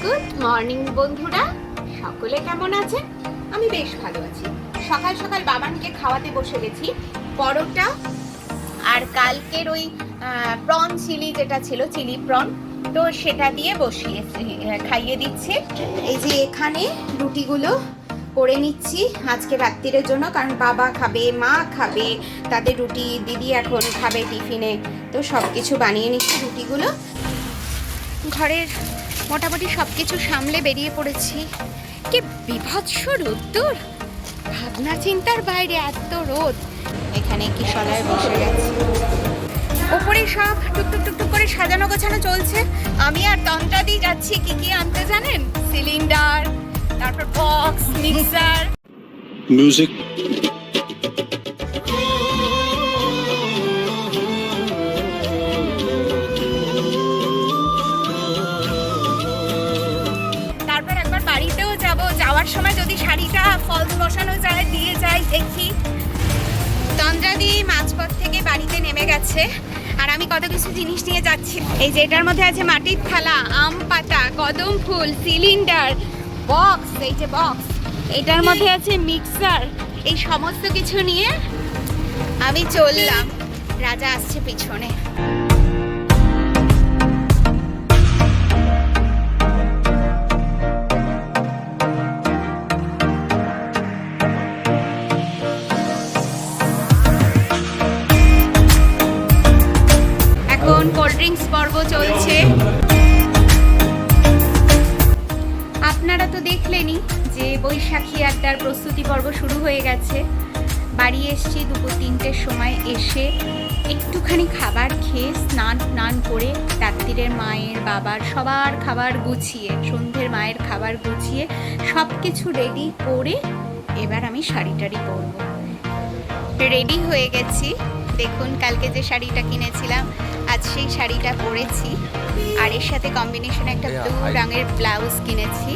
Good morning বন্ধুরা, সকলে কেমন আছেন? আমি বেশ ভালো আছি। সকাল সকাল বাবানকে খাওয়াতে বসে গেছি পরোটা আর কালকের ওই প্রন চিলি যেটা ছিল, চিলি প্রন, তো সেটা দিয়ে বসিয়েছি, খাইয়ে দিচ্ছে। এই যে এখানে রুটিগুলো করে নিচ্ছি আজকে রাত্রির জন্য, কারণ বাবা খাবে, মা খাবে, তাদের রুটি দিদি এখন খাবে টিফিনে, তো সব কিছু বানিয়ে নিচ্ছি রুটিগুলো। ঘরের মোটামুটি সব কিছু সামলে বেরিয়ে পড়েছি। কি বিভৎস রোদ্দুর, ভাবনা চিন্তার বাইরে এত রোদ। এখানে কি সলায় বসে গেছে, ওপরে সব টুকটুক টুকটুক করে সাজানো গোছানো চলছে। আমি আর তন্ত্রাদি যাচ্ছি কি কি আনতে জানেন? সিলিন্ডার, তারপর বক্স, মিক্সার, মিউজিক। তারপর একবার বাড়িতেও যাব, যাওয়ার সময় যদি শাড়িটা ফলস বসানো যায় দিয়ে যাই দেখি। তন্দ্রাদি মাঝপথ থেকে বাড়িতে নেমে গেছে আর আমি কত কিছু জিনিস নিয়ে যাচ্ছি। এই যে এটার মধ্যে আছে মাটির থালা, আম পাতা, কদম ফুল, সিলিন্ডার, বক্স, এই যে বক্স, এটার মধ্যে আছে মিক্সার। এই সমস্ত কিছু নিয়ে আমি চললাম। রাজা আসছে পিছনে। এখন কোল্ড ড্রিঙ্কস পর্ব চলছে। আপনারা তো দেখলেনই যে বৈশাখী আড্ডার প্রস্তুতি পর্ব শুরু হয়ে গেছে। বাড়ি এসছি দুপুর 3টের সময়, এসে একটুখানি খাবার খেয়ে স্নান করে রাত্রিরের মায়ের, বাবার সবার খাবার গুছিয়ে, সন্ধ্যের মায়ের খাবার গুছিয়ে সব কিছু রেডি করে এবার আমি শাড়ি টাড়ি পরবো। রেডি হয়ে গেছি। দেখুন কালকে যে শাড়িটা কিনেছিলাম আজ সেই শাড়িটা পরেছি, আর এর সাথে কম্বিনেশন একটা ব্লু রঙের ব্লাউজ কিনেছি।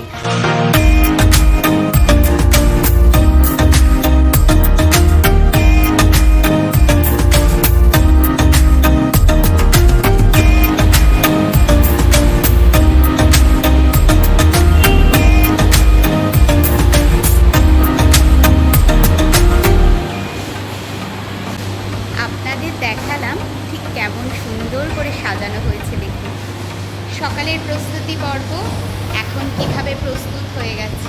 আপনাদের দেখালাম ঠিক কেমন সুন্দর করে সাজানো হয়েছে। দেখুন সকালের প্রস্তুতি পর্ব এখন কিভাবে প্রস্তুত হয়ে গেছে।